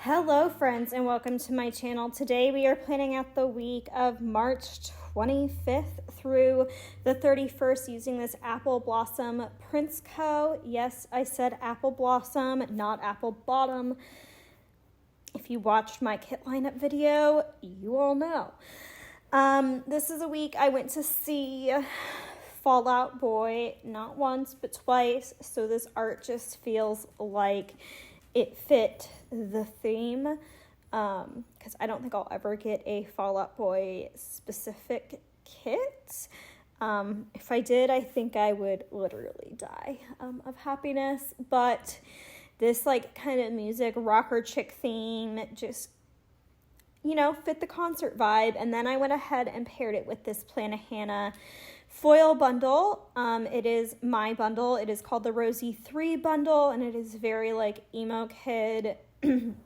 Hello friends and welcome to my channel. Today we are planning out the week of March 25th through the 31st using this AppleBlossomPrintsCo. Yes, I said Apple Blossom, not Apple Bottom. If you watched my kit lineup video, you all know. This is a week I went to see Fall Out Boy, not once but twice, so this art just feels like it fit the theme, because I don't think I'll ever get a Fall Out Boy specific kit. If I did, I think I would literally die of happiness, but this like kind of music rocker chick theme just, you know, fit the concert vibe. And then I went ahead and paired it with this Plannahannah foil bundle. It is my bundle. It is called the Rosey 3 bundle, and it is very like emo kid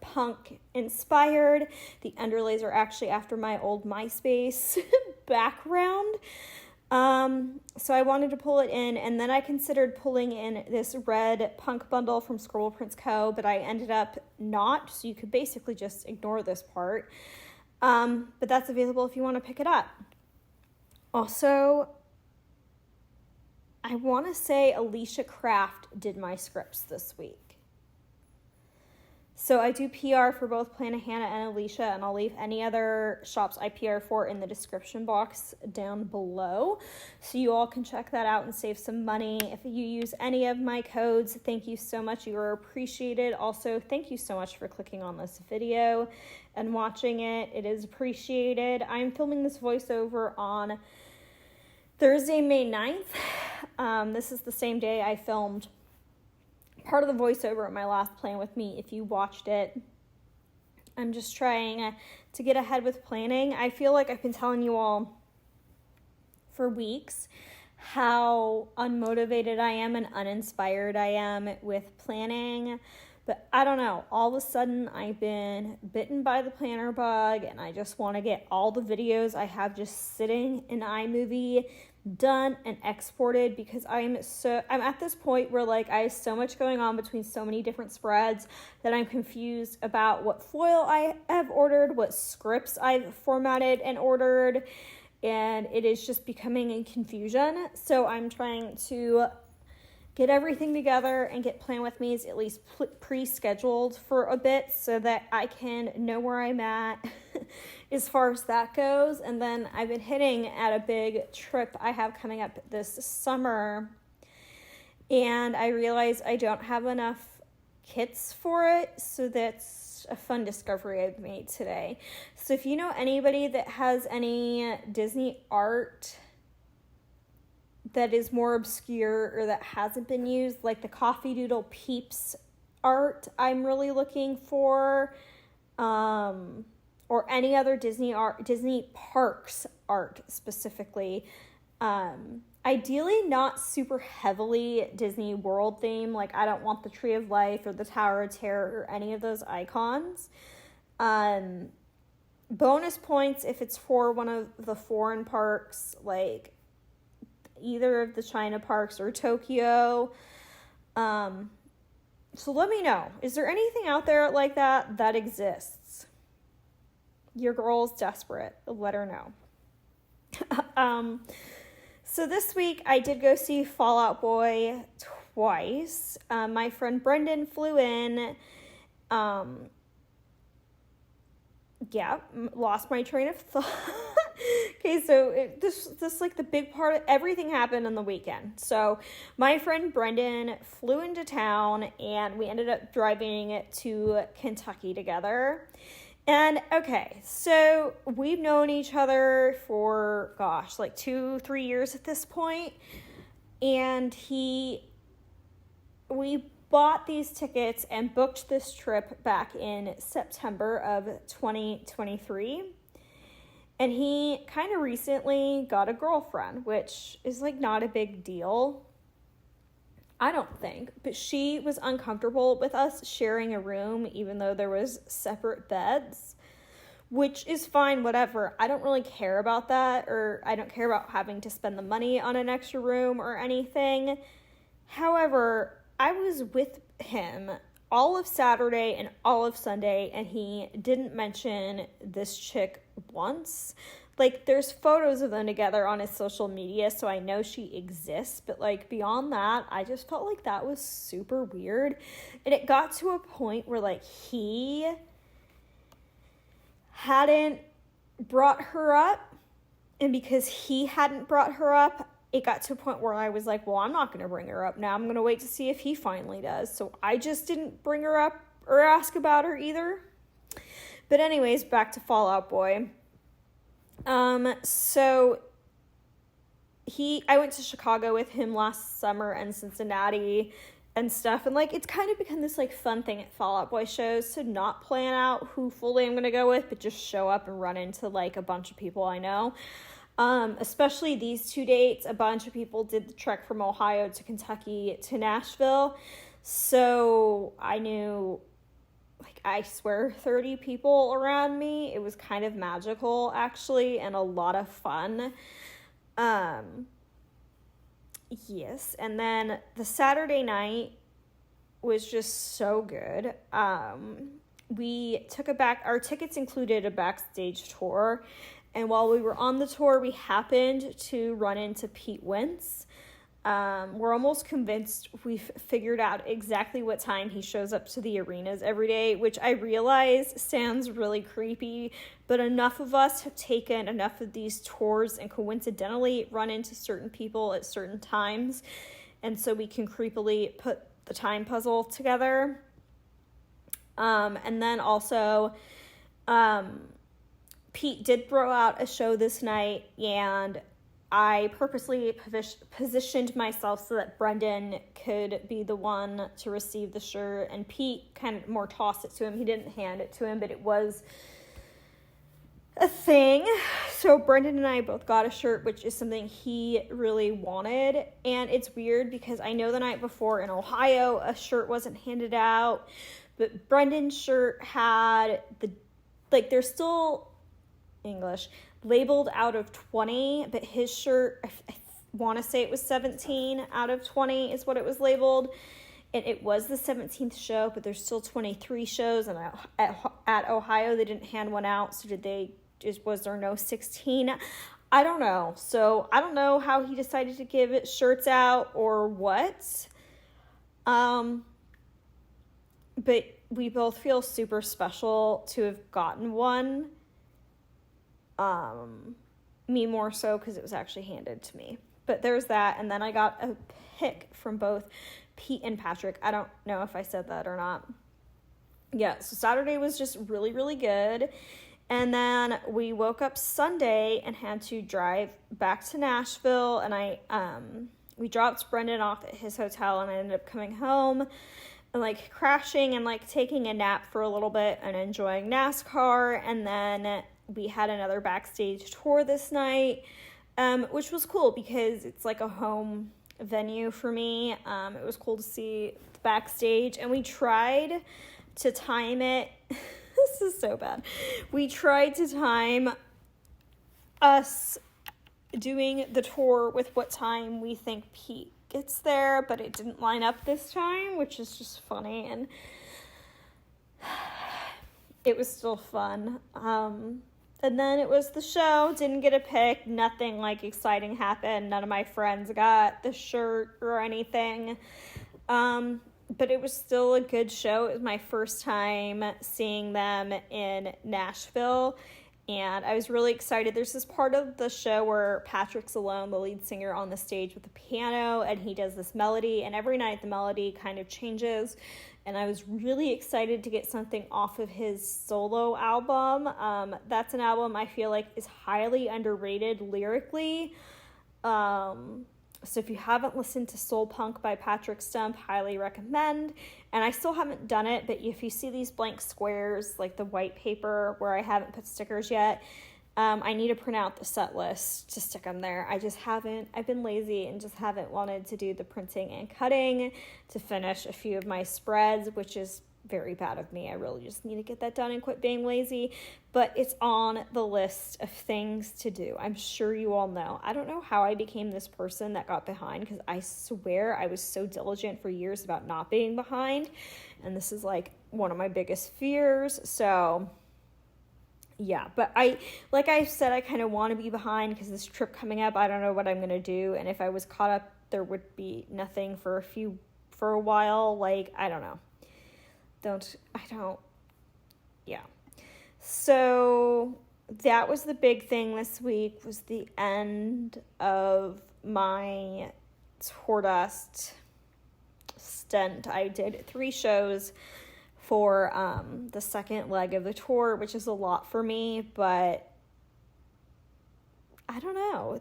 punk inspired. The underlays are actually after my old MySpace background. So I wanted to pull it in, and then I considered pulling in this red punk bundle from AppleBlossomPrintsCo, but I ended up not, so you could basically just ignore this part. But that's available if you want to pick it up. Also, I want to say Alicia Craft did my scripts this week. So I do PR for both Plannahannah and Alicia, and I'll leave any other shops I PR for in the description box down below, so you all can check that out and save some money. If you use any of my codes, thank you so much. You are appreciated. Also, thank you so much for clicking on this video and watching it. It is appreciated. I'm filming this voiceover on Thursday, May 9th. This is the same day I filmed part of the voiceover at my last Plan With Me. If you watched it, I'm just trying to get ahead with planning. I feel like I've been telling you all for weeks how unmotivated I am and uninspired I am with planning. But I don't know, all of a sudden I've been bitten by the planner bug, and I just want to get all the videos I have just sitting in iMovie done and exported, because I'm at this point where like I have so much going on between so many different spreads that I'm confused about what foil I have ordered, what scripts I've formatted and ordered, and it is just becoming a confusion. So I'm trying to get everything together and get Plan With Me's at least pre-scheduled for a bit so that I can know where I'm at as far as that goes. And then I've been hitting at a big trip I have coming up this summer, and I realize I don't have enough kits for it, so that's a fun discovery I've made today. So if you know anybody that has any Disney art that is more obscure or that hasn't been used, like the Coffee Doodle Peeps art I'm really looking for, or any other Disney art, Disney parks art specifically, ideally not super heavily Disney World theme. Like I don't want the Tree of Life or the Tower of Terror or any of those icons. Bonus points if it's for one of the foreign parks, like either of the China parks or Tokyo. So let me know. Is there anything out there like that exists? Your girl's desperate. Let her know. So this week I did go see Fall Out Boy twice. My friend Brendan flew in. Lost my train of thought. Okay, so this like the big part of everything happened on the weekend. So my friend Brendan flew into town, and we ended up driving it to Kentucky together. And okay, so we've known each other for, gosh, like 2-3 years at this point. And we bought these tickets and booked this trip back in September of 2023. And he kind of recently got a girlfriend, which is like not a big deal, I don't think. But she was uncomfortable with us sharing a room, even though there was separate beds, which is fine, whatever. I don't really care about that, or I don't care about having to spend the money on an extra room or anything. However, I was with him all of Saturday and all of Sunday, and he didn't mention this chick once. Like, there's photos of them together on his social media, so I know she exists, but, like, beyond that, I just felt like that was super weird, and it got to a point where, like, he hadn't brought her up, and because he hadn't brought her up, it got to a point where I was like, well, I'm not going to bring her up now. I'm going to wait to see if he finally does. So I just didn't bring her up or ask about her either. But anyways, back to Fall Out Boy. So I went to Chicago with him last summer and Cincinnati and stuff. And, like, it's kind of become this, like, fun thing at Fall Out Boy shows to not plan out who fully I'm going to go with, but just show up and run into, like, a bunch of people I know. Especially these 2 dates, a bunch of people did the trek from Ohio to Kentucky to Nashville. So I knew, like, I swear 30 people around me. It was kind of magical, actually, and a lot of fun. Yes. And then the Saturday night was just so good. We took our tickets included a backstage tour. And while we were on the tour, we happened to run into Pete Wentz. We're almost convinced we've figured out exactly what time he shows up to the arenas every day, which I realize sounds really creepy, but enough of us have taken enough of these tours and coincidentally run into certain people at certain times, and so we can creepily put the time puzzle together. And then also, Pete did throw out a show this night, and I purposely positioned myself so that Brendan could be the one to receive the shirt, and Pete kind of more tossed it to him. He didn't hand it to him, but it was a thing. So Brendan and I both got a shirt, which is something he really wanted, and it's weird because I know the night before in Ohio, a shirt wasn't handed out, but Brendan's shirt had they're still English, labeled out of 20, but his shirt, I want to say it was 17 out of 20 is what it was labeled, and it was the 17th show, but there's still 23 shows, and at Ohio they didn't hand one out, so was there no 16? I don't know. So I don't know how he decided to give it shirts out or what, but we both feel super special to have gotten one. Me more so because it was actually handed to me. But there's that, and then I got a pic from both Pete and Patrick. I don't know if I said that or not. Yeah, so Saturday was just really, really good. And then we woke up Sunday and had to drive back to Nashville, and we dropped Brendan off at his hotel, and I ended up coming home and, like, crashing and, like, taking a nap for a little bit and enjoying NASCAR, and then we had another backstage tour this night, which was cool because it's like a home venue for me. It was cool to see the backstage, and we tried to time it. This is so bad. We tried to time us doing the tour with what time we think Pete gets there, but it didn't line up this time, which is just funny, and it was still fun. And then it was the show, didn't get a pick, nothing, like, exciting happened, none of my friends got the shirt or anything, but it was still a good show. It was my first time seeing them in Nashville, and I was really excited. There's this part of the show where Patrick's alone, the lead singer, on the stage with the piano, and he does this melody, and every night the melody kind of changes, and I was really excited to get something off of his solo album. That's an album I feel like is highly underrated lyrically. So if you haven't listened to Soul Punk by Patrick Stump, highly recommend. And I still haven't done it, but if you see these blank squares, like the white paper where I haven't put stickers yet, I need to print out the set list to stick them there. I just haven't. I've been lazy and just haven't wanted to do the printing and cutting to finish a few of my spreads, which is very bad of me. I really just need to get that done and quit being lazy. But it's on the list of things to do. I'm sure you all know. I don't know how I became this person that got behind, because I swear I was so diligent for years about not being behind. And this is like one of my biggest fears. So yeah, but like I said, I kind of want to be behind because this trip coming up, I don't know what I'm going to do. And if I was caught up, there would be nothing for a while. Like, I don't know. Yeah. So that was the big thing this week, was the end of my tour dust stint. I did 3 shows for the second leg of the tour, which is a lot for me, but I don't know.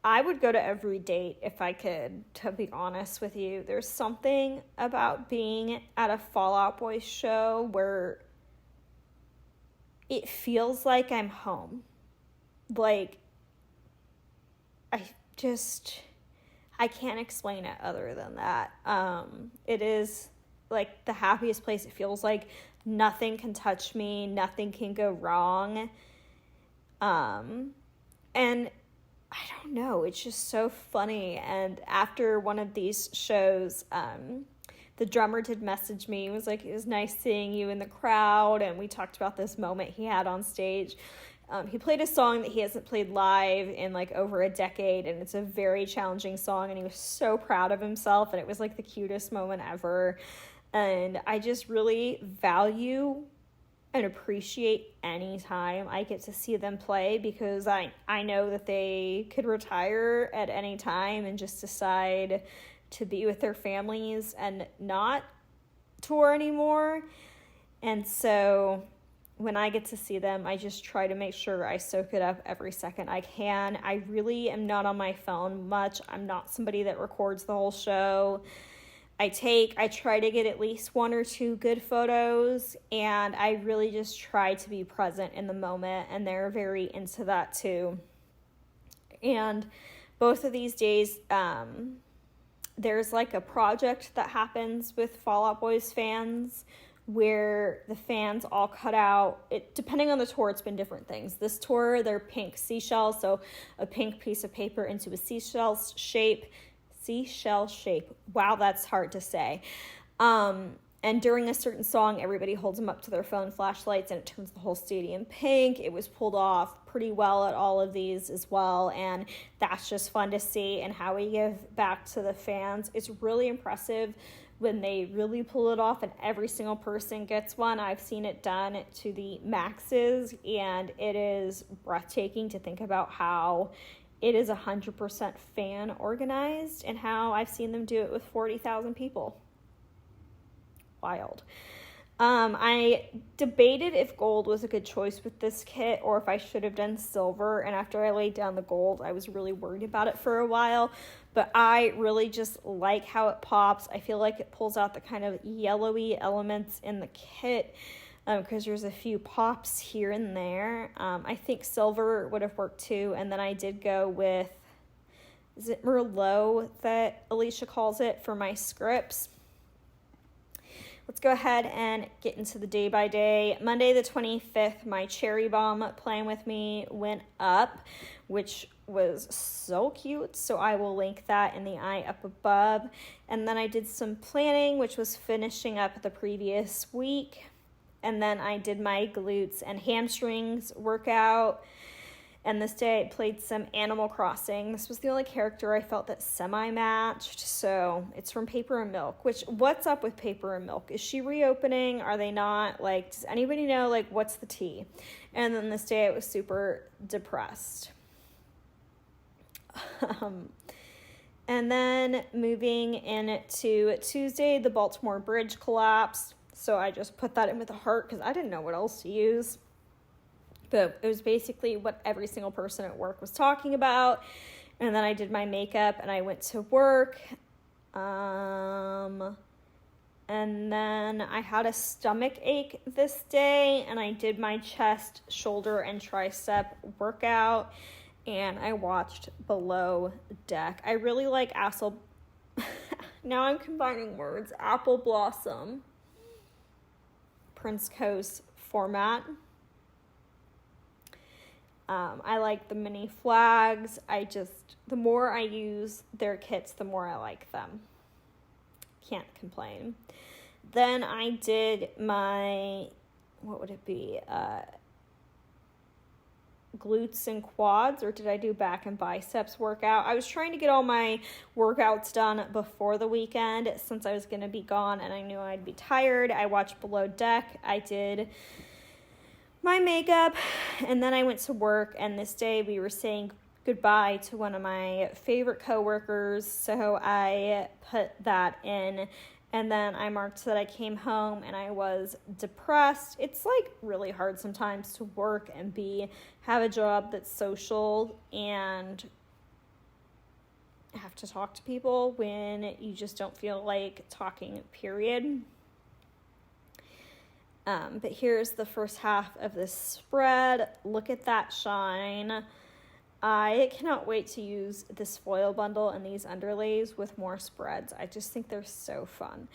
I would go to every date if I could, to be honest with you. There's something about being at a Fall Out Boy show where it feels like I'm home. Like, I can't explain it other than that. It is like the happiest place. It feels like nothing can touch me, nothing can go wrong. And I don't know, it's just so funny. And after one of these shows, the drummer did message me. He was like, it was nice seeing you in the crowd. And we talked about this moment he had on stage. He played a song that he hasn't played live in like over a decade, and it's a very challenging song, and he was so proud of himself, and it was like the cutest moment ever. And I just really value and appreciate any time I get to see them play, because I know that they could retire at any time and just decide to be with their families and not tour anymore. And so when I get to see them, I just try to make sure I soak it up every second I can. I really am not on my phone much. I'm not somebody that records the whole show. I try to get at least 1 or 2 good photos, and I really just try to be present in the moment, and they're very into that too. And both of these days, there's like a project that happens with Fall Out Boy's fans where the fans all cut out, depending on the tour, it's been different things. This tour, they're pink seashells, so a pink piece of paper into a seashell shape. Wow, that's hard to say. And during a certain song, everybody holds them up to their phone flashlights, and it turns the whole stadium pink. It was pulled off pretty well at all of these as well, and that's just fun to see, and how we give back to the fans. It's really impressive when they really pull it off and every single person gets one. I've seen it done to the maxes, and it is breathtaking to think about how it is 100% fan organized, and how I've seen them do it with 40,000 people. Wild. I debated if gold was a good choice with this kit, or if I should have done silver, and after I laid down the gold, I was really worried about it for a while, but I really just like how it pops. I feel like it pulls out the kind of yellowy elements in the kit, because there's a few pops here and there. I think silver would have worked too, and then I did go with, is it Merlot that Alicia calls it, for my scripts. Let's go ahead and get into the day by day. Monday the 25th, my cherry bomb playing with me went up, which was so cute. So I will link that in the eye up above. And then I did some planning, which was finishing up the previous week. And then I did my glutes and hamstrings workout. And this day I played some Animal Crossing. This was the only character I felt that semi-matched. So it's from Paper and Milk, which, what's up with Paper and Milk? Is she reopening? Are they not? Like, does anybody know, like, what's the tea? And then this day I was super depressed. And then moving into Tuesday, the Baltimore Bridge collapsed. So I just put that in with a heart because I didn't know what else to use. But it was basically what every single person at work was talking about. And then I did my makeup and I went to work. And then I had a stomach ache this day, and I did my chest, shoulder, and tricep workout. And I watched Below Deck. I really like now I'm combining words. Apple Blossom. PrintsCo's format. I like the mini flags. The more I use their kits, the more I like them. Can't complain. Then I did my, what would it be? Glutes and quads, or did I do back and biceps workout? I was trying to get all my workouts done before the weekend since I was going to be gone and I knew I'd be tired. I watched Below Deck. I did my makeup, and then I went to work, and this day we were saying goodbye to one of my favorite coworkers, so I put that in, and then I marked that I came home and I was depressed. It's like really hard sometimes to work and have a job that's social and have to talk to people when you just don't feel like talking, period. But here's the first half of this spread. Look at that shine. I cannot wait to use this foil bundle and these underlays with more spreads. I just think they're so fun.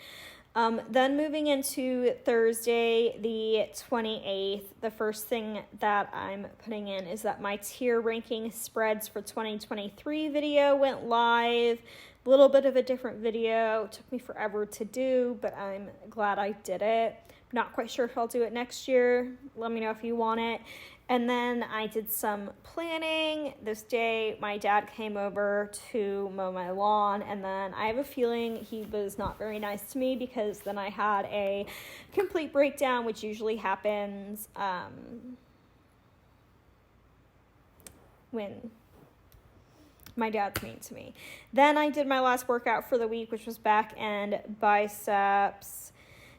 Then moving into Thursday, the 28th, the first thing that I'm putting in is that my tier ranking spreads for 2023 video went live. A little bit of a different video. It took me forever to do, but I'm glad I did it. Not quite sure if I'll do it next year. Let me know if you want it. And then I did some planning. This day, my dad came over to mow my lawn, and then I have a feeling he was not very nice to me because then I had a complete breakdown, which usually happens when my dad's mean to me. Then I did my last workout for the week, which was back and biceps.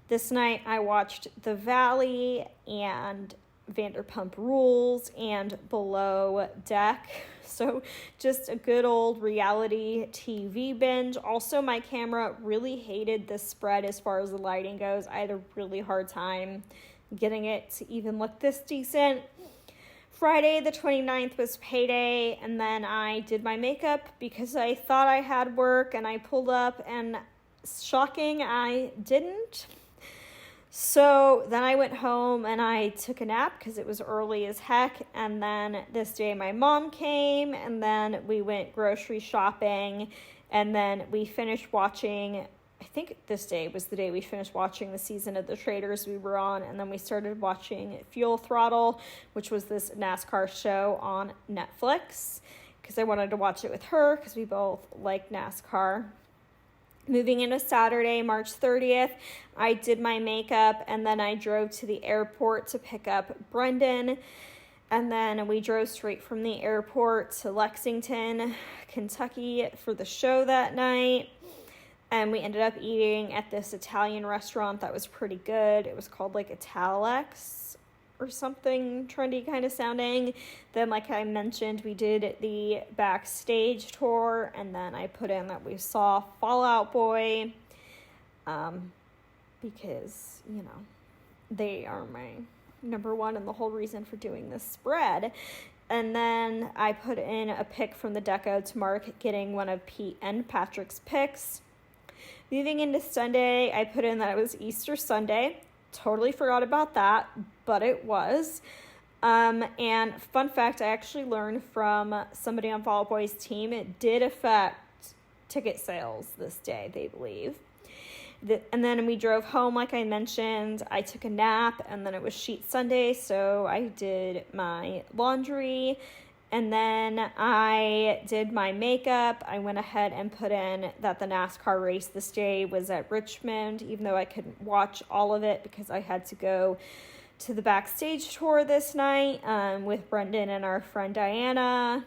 This night I watched The Valley and Vanderpump Rules and Below Deck. So just a good old reality TV binge. Also, my camera really hated this spread as far as the lighting goes. I had a really hard time getting it to even look this decent. Friday the 29th was payday, and then I did my makeup because I thought I had work, and I pulled up and shocking, I didn't. So then I went home and I took a nap because it was early as heck. And then this day my mom came, and then we went grocery shopping, and then we finished watching, I think this day was the day we finished watching the season of The Traitors we were on, and then we started watching Fuel Throttle, which was this NASCAR show on Netflix, because I wanted to watch it with her because we both like NASCAR. Moving into Saturday, March 30th, I did my makeup, and then I drove to the airport to pick up Brendan, and then we drove straight from the airport to Lexington, Kentucky for the show that night, and we ended up eating at this Italian restaurant that was pretty good. It was called like Italex or something trendy kind of sounding. Then, like I mentioned, we did the backstage tour, and then I put in that we saw Fall Out Boy, because, you know, they are my number one and the whole reason for doing this spread. And then I put in a pic from the deco to mark getting one of Pete and Patrick's pics. Moving into Sunday, I put in that it was Easter Sunday. Totally forgot about that, but it was. And fun fact, I actually learned from somebody on Fall Out Boy's team, it did affect ticket sales this day, they believe. And then we drove home, like I mentioned. I took a nap, and then it was Sheet Sunday, so I did my laundry. And then I did my makeup. I went ahead and put in that the NASCAR race this day was at Richmond, even though I couldn't watch all of it because I had to go to the backstage tour this night with Brendan and our friend Diana.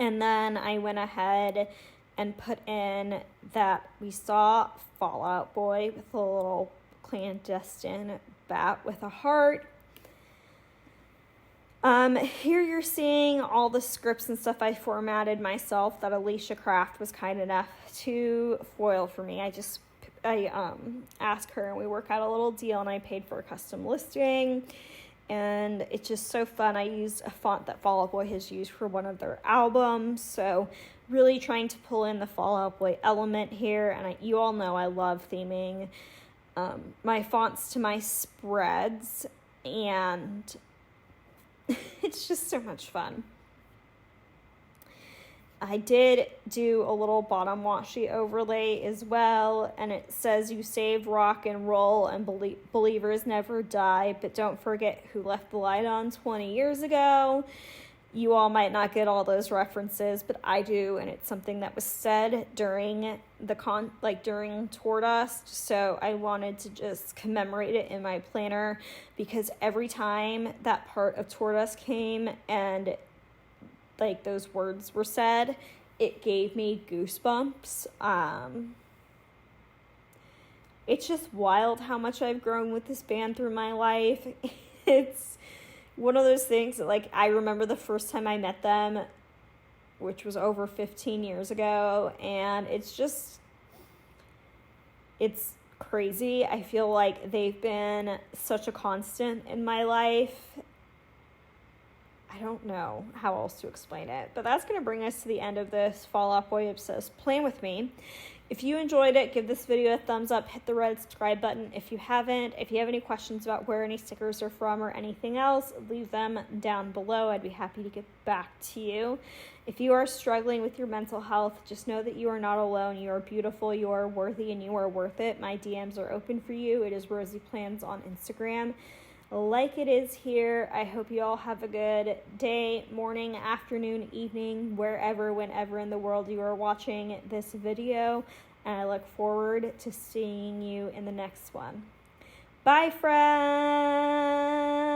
And then I went ahead and put in that we saw Fall Out Boy with a little clandestine bat with a heart. Here you're seeing all the scripts and stuff I formatted myself that Alicia Craft was kind enough to foil for me. I asked her, and we work out a little deal, and I paid for a custom listing, and it's just so fun. I used a font that Fall Out Boy has used for one of their albums, so really trying to pull in the Fall Out Boy element here, and you all know I love theming my fonts to my spreads, and it's just so much fun. I did do a little bottom washi overlay as well, and it says you saved rock and roll and believers never die, but don't forget who left the light on 20 years ago. You all might not get all those references, but I do, and it's something that was said during during Tour Dust, so I wanted to just commemorate it in my planner, because every time that part of Tour Dust came and like those words were said, it gave me goosebumps. It's just wild how much I've grown with this band through my life. It's one of those things that, like, I remember the first time I met them, which was over 15 years ago, and it's crazy. I feel like they've been such a constant in my life. I don't know how else to explain it, but that's going to bring us to the end of this Fall Out Boy Obsessed Plan With Me. If you enjoyed it, give this video a thumbs up, hit the red subscribe button if you haven't. If you have any questions about where any stickers are from or anything else, leave them down below. I'd be happy to get back to you. If you are struggling with your mental health, just know that you are not alone. You are beautiful, you are worthy, and you are worth it. My DMs are open for you. It is RoseyPlans on Instagram. Like it is here. I hope you all have a good day, morning, afternoon, evening, wherever, whenever in the world you are watching this video. And I look forward to seeing you in the next one. Bye, friends.